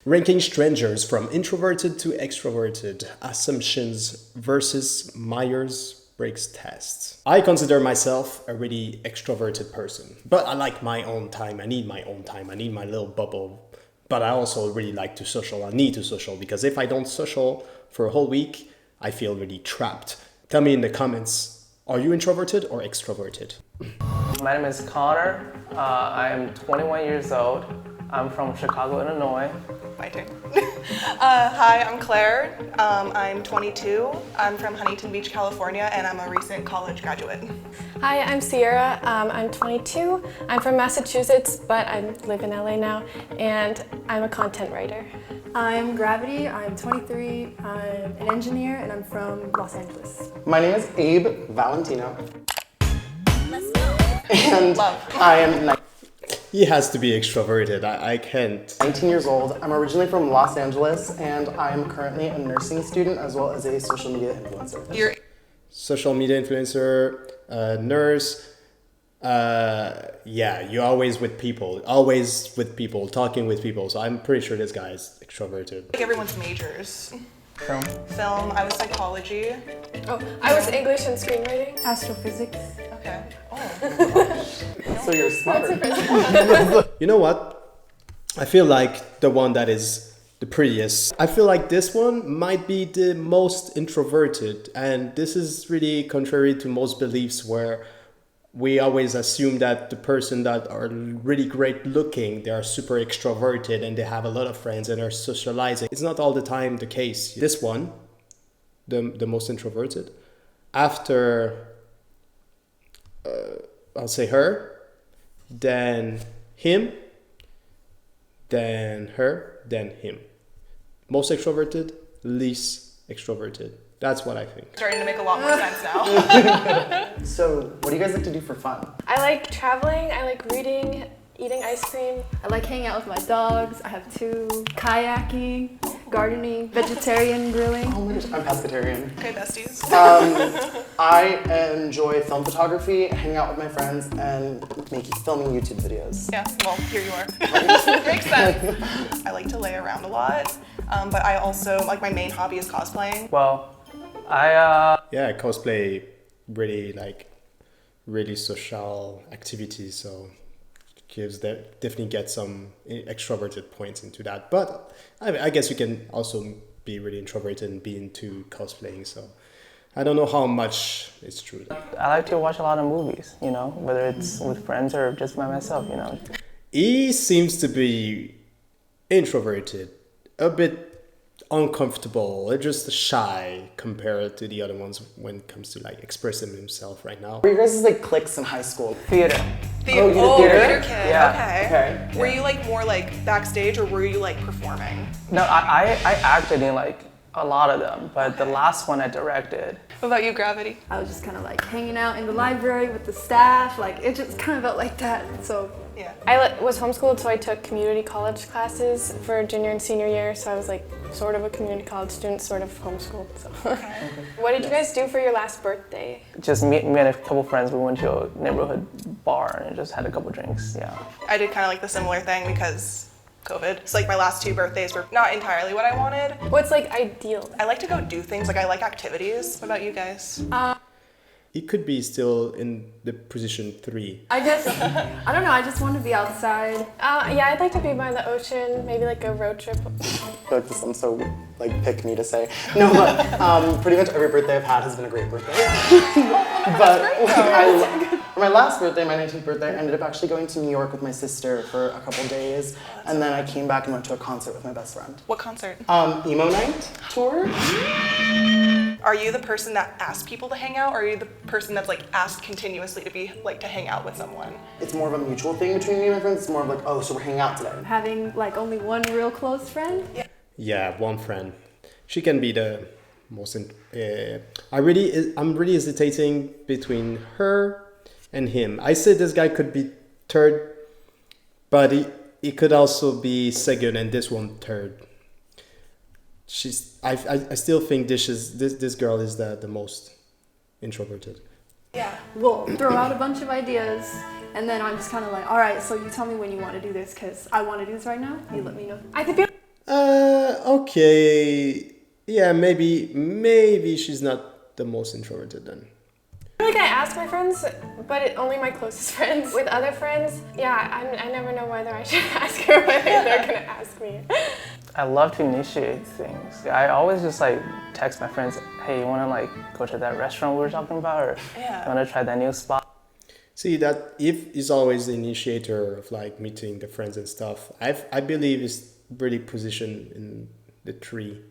Ranking strangers from introverted to extroverted, assumptions versus Myers-Briggs tests. I consider myself a really extroverted person, but I like my own time. I need my own time. I need my little bubble. But I also really like to social. I need to social because if I don't social for a whole week, I feel really trapped. Tell me in the comments, are you introverted or extroverted? My name is Connor. I am 21 years old. I'm from Chicago, Illinois. My turn. Hi, I'm Claire. I'm 22. I'm from Huntington Beach, California, and I'm a recent college graduate. Hi, I'm Sierra. I'm 22. I'm from Massachusetts, but I live in LA now, and I'm a content writer. I'm Gravity. I'm 23. I'm an engineer, and I'm from Los Angeles. My name is Abe Valentino. Let's go. And Love. I am He has to be extroverted. I can't. 19 years old. I'm originally from Los Angeles, and I am currently a nursing student as well as a social media influencer. You're Social media influencer, nurse. Yeah, you're always with people, talking with people. So I'm pretty sure this guy is extroverted. like everyone's majors. Film. Film, I was psychology. Oh, I was English and screenwriting. Astrophysics. Okay. Oh. So you're smart. You know what? I feel like the one that is the prettiest. I feel like this one might be the most introverted. And this is really contrary to most beliefs where we always assume that the person that are really great looking, they are super extroverted and they have a lot of friends and are socializing. It's not all the time the case. This one, the most introverted, after I'll say her, then him, then her, then him. Most extroverted, least extroverted. That's what I think. Starting to make a lot more sense now. So what do you guys like to do for fun? I like traveling, I like reading, eating ice cream. I like hanging out with my dogs. I have 2. Kayaking, gardening, vegetarian grilling. Oh my gosh, I'm pescatarian. Okay, besties. I enjoy film photography, hanging out with my friends, and filming YouTube videos. Yeah, well, here you are. Makes sense. I like to lay around a lot, but I also, like, my main hobby is cosplaying. Well, Yeah, cosplay really social activities, so definitely get some extroverted points into that. But I guess you can also be really introverted and be into cosplaying, so I don't know how much it's true. I like to watch a lot of movies, you know, whether it's with friends or just by myself, you know. He seems to be introverted, a bit uncomfortable, or just shy compared to the other ones when it comes to like expressing himself right now. Were you guys like cliques in high school? Theater. Oh, you did theater? Theater kid. Yeah. Okay. Were you like more like backstage or were you like performing? No, I acted in like a lot of them, but the last one I directed. What about you, Gravity? I was just kind of like hanging out in the library with the staff. Like it just kind of felt like that. So Yeah. I was homeschooled, so I took community college classes for junior and senior year, so I was like sort of a community college student, sort of homeschooled. So. What did you guys do for your last birthday? Just me and a couple friends, we went to a neighborhood bar and just had a couple drinks, yeah. I did kind of like the similar thing because COVID. So like my last 2 birthdays were not entirely what I wanted. What's like ideal? I like to go do things, like I like activities. What about you guys? He could be still in the position 3. I guess, I don't know, I just want to be outside. Yeah, I'd like to be by the ocean, maybe like a road trip. I feel like this sounds so like pick me to say. No, but pretty much every birthday I've had has been a great birthday. But for my last birthday, my 19th birthday, I ended up actually going to New York with my sister for a couple days, and then I came back and went to a concert with my best friend. What concert? Emo Night tour. Are you the person that asks people to hang out, or are you the person that's like asked continuously to be like to hang out with someone? It's more of a mutual thing between me and my friends. It's more of like, oh, so we're hanging out today. Having like only one real close friend. Yeah, one friend. She can be the most. I'm really hesitating between her and him. I said this guy could be third, but he could also be second, and this one third. I still think this girl is the most introverted. Yeah. We'll throw out a bunch of ideas, and then I'm just kind of like, all right, so you tell me when you want to do this, because I want to do this right now. You let me know. I feel Okay. Yeah, maybe she's not the most introverted then. I feel like I ask my friends, but only my closest friends. With other friends, yeah, I never know whether I should ask or whether they're gonna ask me. I love to initiate things. I always just like text my friends, hey, you wanna like go to that restaurant we were talking about, or you wanna try that new spot? See that Eve is always the initiator of like meeting the friends and stuff. I believe is really positioned in the tree,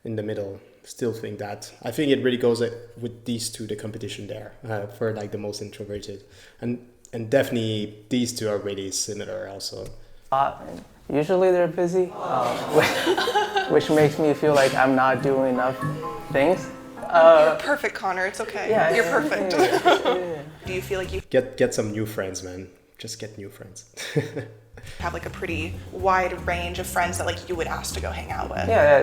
in the middle. Still think that. I think it really goes with these two, the competition there for like the most introverted, and definitely these two are really similar also. Usually they're busy, which makes me feel like I'm not doing enough things. You're perfect, Connor. It's okay. Yeah, You're perfect. Yeah. Do you feel like you Get some new friends, man. Just get new friends. have like a pretty wide range of friends that like you would ask to go hang out with? Yeah,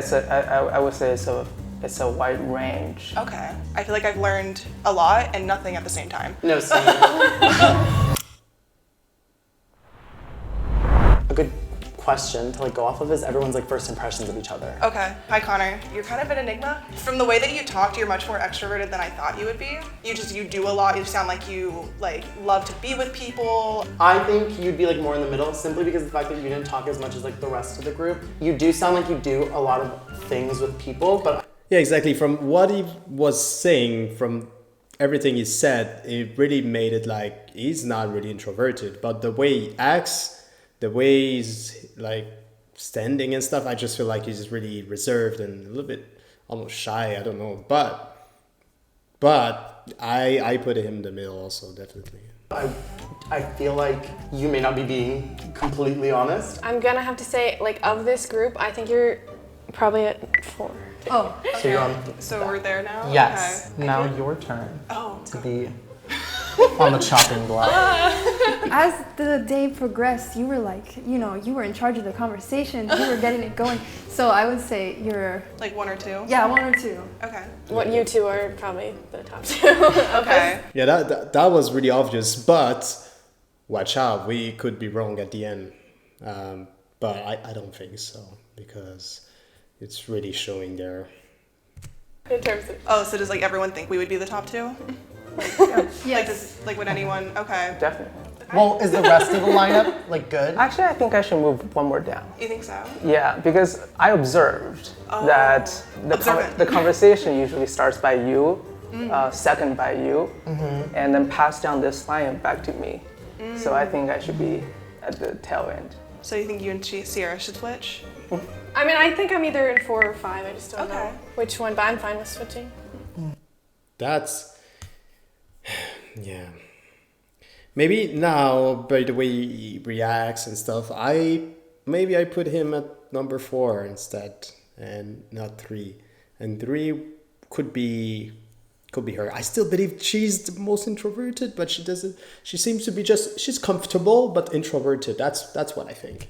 I would say it's a wide range. Okay. I feel like I've learned a lot and nothing at the same time. No, same. A good question to like go off of is everyone's like first impressions of each other. Okay. Hi, Connor. You're kind of an enigma. From the way that you talked, you're much more extroverted than I thought you would be. You do a lot. You sound like you like love to be with people. I think you'd be like more in the middle simply because of the fact that you didn't talk as much as like the rest of the group. You do sound like you do a lot of things with people, but Yeah, exactly. From what he was saying, from everything he said, it really made it like he's not really introverted, but the way he acts, the way he's like standing and stuff, I just feel like he's really reserved and a little bit almost shy. I don't know, but I put him in the middle also, definitely. I feel like you may not be being completely honest. I'm gonna have to say, like, of this group, I think you're probably at 4. Oh, So you're on. So we're there now? Yes. Okay. Now your turn Oh, to be on the chopping block. as the day progressed, you were like, you were in charge of the conversation. You were getting it going. So I would say you're, like 1 or 2? 1 or 2. Okay. What you two are probably the top 2. Okay. Yeah, that was really obvious, but watch out, we could be wrong at the end. But I don't think so, because it's really showing there. In terms of, Oh, so does like everyone think we would be the top 2? Yes. Like would anyone? Okay. Definitely. Well, is the rest of the lineup like good? Actually, I think I should move one more down. You think so? Yeah, because I observed that Observant. the conversation usually starts by you, second by you, and then pass down this line back to me. So I think I should be at the tail end. So you think you and Sierra should switch? I mean, I think I'm either in 4 or 5. I just don't Okay. know which one, but I'm fine with switching. That's, yeah. Maybe now, by the way he reacts and stuff, maybe I put him at number 4 instead, and not 3. And 3 could be her. I still believe she's the most introverted, but she seems to be she's comfortable but introverted. That's what I think.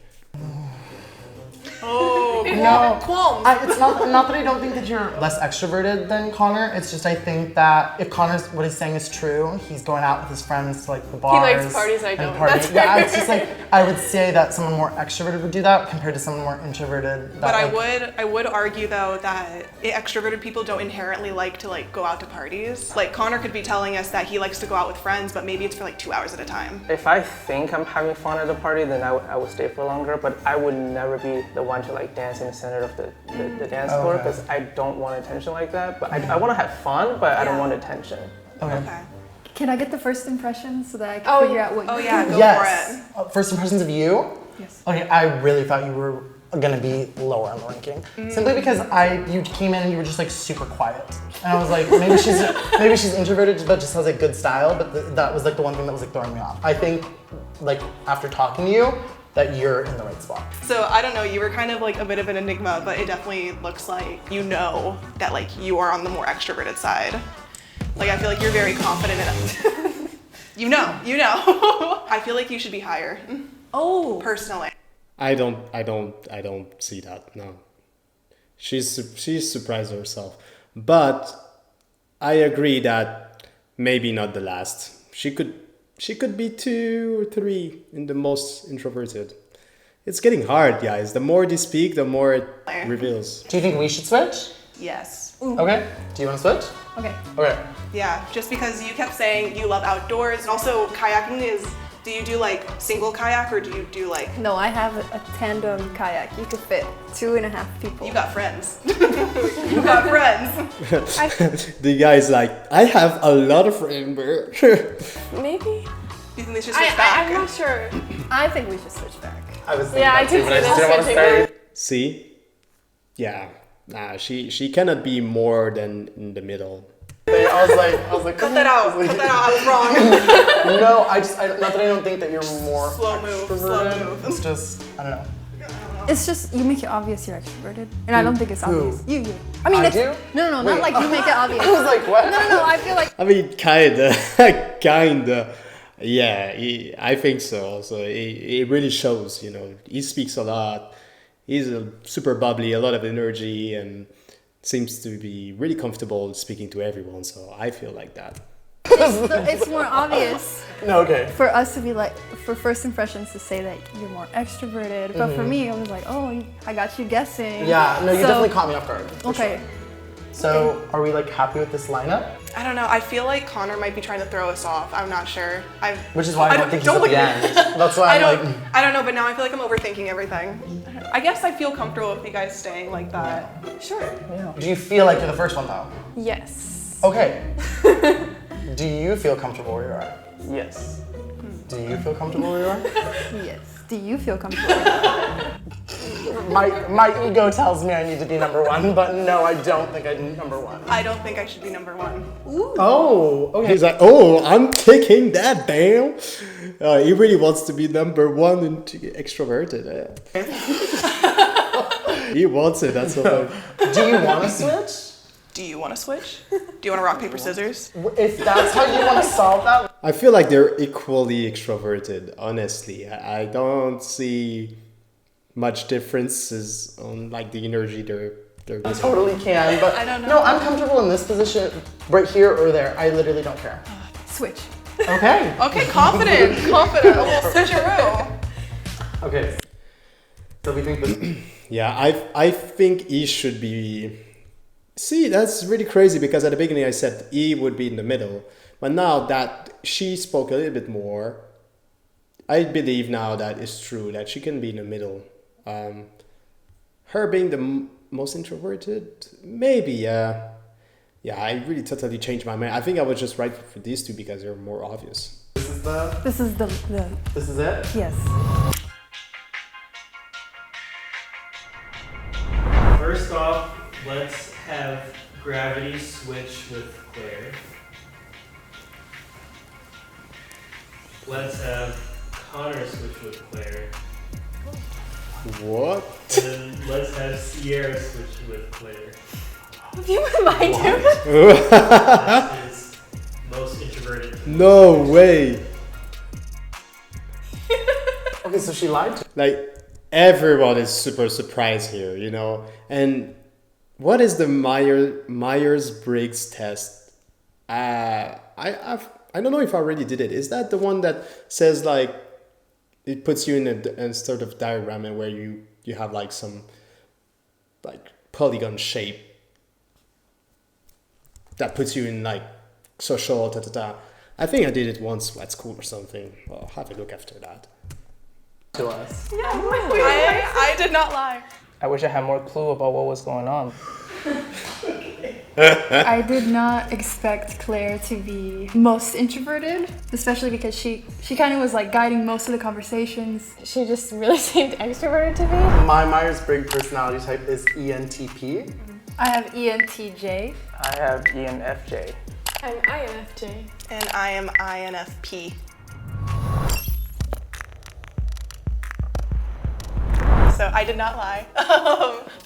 No, Qualms. it's not that I don't think that you're less extroverted than Connor. It's just I think that if Connor's what he's saying is true, he's going out with his friends to like the bars. likes parties, I and don't. parties. That's Yeah, it's just like I would say that someone more extroverted would do that compared to someone more introverted. That, But like, I would argue though that extroverted people don't inherently like to like go out to parties. Like Connor could be telling us that he likes to go out with friends, but maybe it's for like 2 hours at a time. If I think I'm having fun at a party, then I would stay for longer, but I would never be the one to like dance in the center of the dance floor, Okay. because I don't want attention like that. But I want to have fun, but I don't Yeah. want attention. Okay. Can I get the first impression so that I can figure out what Oh you yeah, go yes. for it. First impressions of you? Yes. Okay, I really thought you were gonna be lower on the ranking, simply because you came in and you were just like super quiet, and I was like, maybe she's introverted but just has a good style, but that was like the one thing that was like throwing me off. I think like after talking to you that you're in the right spot. So I don't know, you were kind of like a bit of an enigma, but it definitely looks like you know that like you are on the more extroverted side. Like I feel like you're very confident in it. you know. I feel like you should be higher. Oh. Personally. I don't see that. No. She's surprised herself. But I agree that maybe not the last. She could be 2 or 3 in the most introverted. It's getting hard, guys. The more they speak, the more it reveals. Do you think we should switch? Yes. Okay. Do you want to switch? Okay. Okay. Yeah, just because you kept saying you love outdoors. And also, kayaking is, do you do like single kayak or do you do like... No, I have a tandem kayak. You could fit 2.5 people. You got friends. You got friends. The guy's like, I have a lot of friends, bro. Maybe. Do you think they should switch back? I'm not sure. I think we should switch back. I was thinking Yeah, I that too, could but I see just them didn't want to switching say. See? Yeah. Nah, she cannot be more than in the middle. I was like, Cut that out. Cut that out. I was wrong. No, not that I don't think that you're more Slow move, slow extroverted. move. It's just, I don't know. It's just, you make it obvious you're extroverted. And I don't think it's Who? obvious. You. I mean, I it's... do? No, not Wait. like you make it obvious. I was like, what? No, I feel like... I mean, kinda. Yeah, I think so. So it really shows, you know. He speaks a lot. He's super bubbly, a lot of energy, and seems to be really comfortable speaking to everyone. So I feel like that. It's more obvious No, okay. for us to be like, for first impressions to say that you're more extroverted. But for me, I was like, oh, I got you guessing. Yeah, no, you So- definitely caught me off guard. for Okay. sure. So, are we like happy with this lineup? I don't know. I feel like Connor might be trying to throw us off. I'm not sure. Which is why I don't think he's at look the at me. end. That's why I'm like, I don't know, but now I feel like I'm overthinking everything. I guess I feel comfortable with you guys staying like that. Sure. do you feel like you're the first one though? Yes. Okay. Do you feel comfortable where you are? Yes. Do you feel comfortable where you are? Yes. Do you feel comfortable? My ego tells me I need to be number one, but no, I don't think I'm number one. I don't think I should be number one. Oh, okay. He's like, oh, I'm taking that down. He really wants to be number one and extroverted. He wants it, that's all. Do you want to switch? Do you want to switch? Do you want to rock, paper, scissors? If that's how you want to solve that, I feel like they're equally extroverted, honestly. I don't see much differences on like the energy they're I totally can, but I don't know. no, I'm comfortable in this position, right here or there. I literally don't care. Switch. Okay. Okay, confident. Confident. A little switcheroo. Okay. So we think this. Yeah, I think E should be. See, that's really crazy because at the beginning I said E would be in the middle, but now that she spoke a little bit more, I believe now that it's true that she can be in the middle. Her being the most introverted, maybe, yeah. Yeah, I really totally changed my mind. I think I was just right for these two because they're more obvious. This is the. This is the This is it. yes. First off, let's have Gravity switch with Claire. Let's have Connor switch with Claire. What? And then let's have Sierra switch with Claire. You wouldn't mind him. That is most introverted. No way! Okay, so she lied to. Like, everyone is super surprised here, you know? And what is the Myers-Briggs test? I don't know if I already did it. Is that the one that says like it puts you in a sort of diagram and where you have like some like polygon shape that puts you in like social I think I did it once at school or something. I'll have a look after that. To us. I did not lie. I wish I had more clue about what was going on. I did not expect Claire to be most introverted, especially because she kind of was like guiding most of the conversations. She just really seemed extroverted to me. My Myers-Briggs personality type is ENTP. I have ENTJ. I have ENFJ. I'm INFJ. And I am INFP. So I did not lie.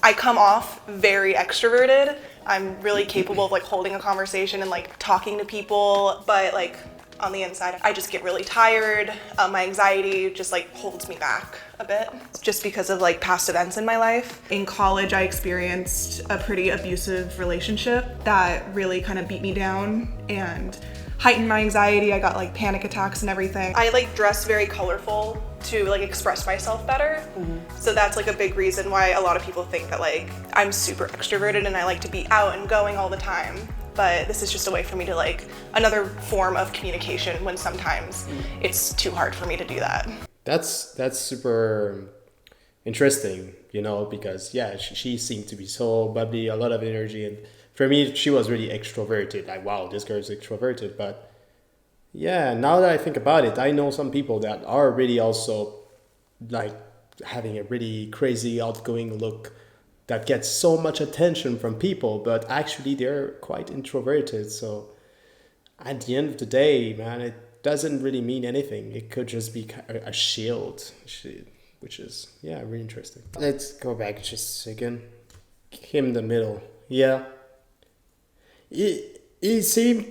I come off very extroverted. I'm really capable of like holding a conversation and like talking to people, but like on the inside, I just get really tired. My anxiety just like holds me back a bit just because of like past events in my life. In college, I experienced a pretty abusive relationship that really kind of beat me down and heightened my anxiety. I got like panic attacks and everything. I like dress very colorful to like express myself better. So that's like a big reason why a lot of people think that like I'm super extroverted and I like to be out and going all the time. But this is just a way for me to like another form of communication when sometimes it's too hard for me to do that. That's super interesting, you know, because yeah, she seemed to be so bubbly, a lot of energy, and for me she was really extroverted. Like, wow, this girl's extroverted. But yeah, now that I think about it, I know some people that are really also like having a really crazy outgoing look that gets so much attention from people, but actually they're quite introverted. So at the end of the day, man, it doesn't really mean anything. It could just be a shield, which is, yeah, really interesting. Let's go back just a second. Him in the middle. Yeah. He seemed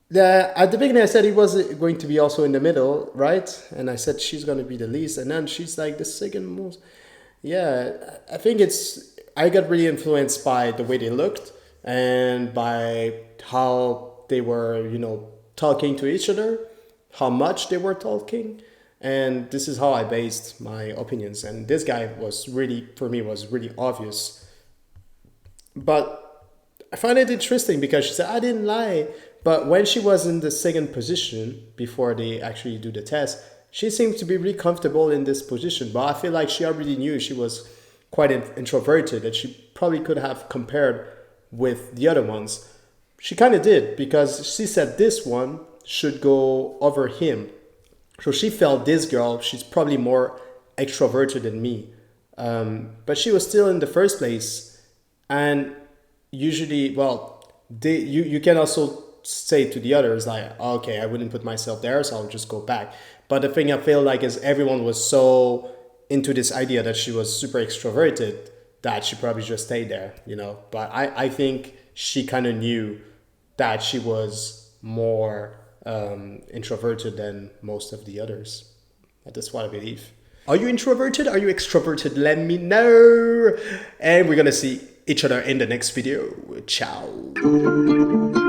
that at the beginning I said he was going to be also in the middle, right? And I said she's going to be the least, and then she's like the second most. Yeah, I think I got really influenced by the way they looked and by how they were, you know, talking to each other, how much they were talking. And this is how I based my opinions. And this guy was really, for me, was really obvious. But I find it interesting because she said, I didn't lie. But when she was in the second position, before they actually do the test, she seemed to be really comfortable in this position. But I feel like she already knew she was quite introverted, and she probably could have compared with the other ones. She kind of did, because she said this one should go over him. So she felt this girl, she's probably more extroverted than me. But she was still in the first place. And usually, well, you can also say to the others, like, okay, I wouldn't put myself there, so I'll just go back. But the thing I feel like is everyone was so into this idea that she was super extroverted that she probably just stayed there, you know. But I think she kind of knew that she was more introverted than most of the others. That's what I believe. Are you introverted? Are you extroverted? Let me know. And we're gonna see each other in the next video. Ciao.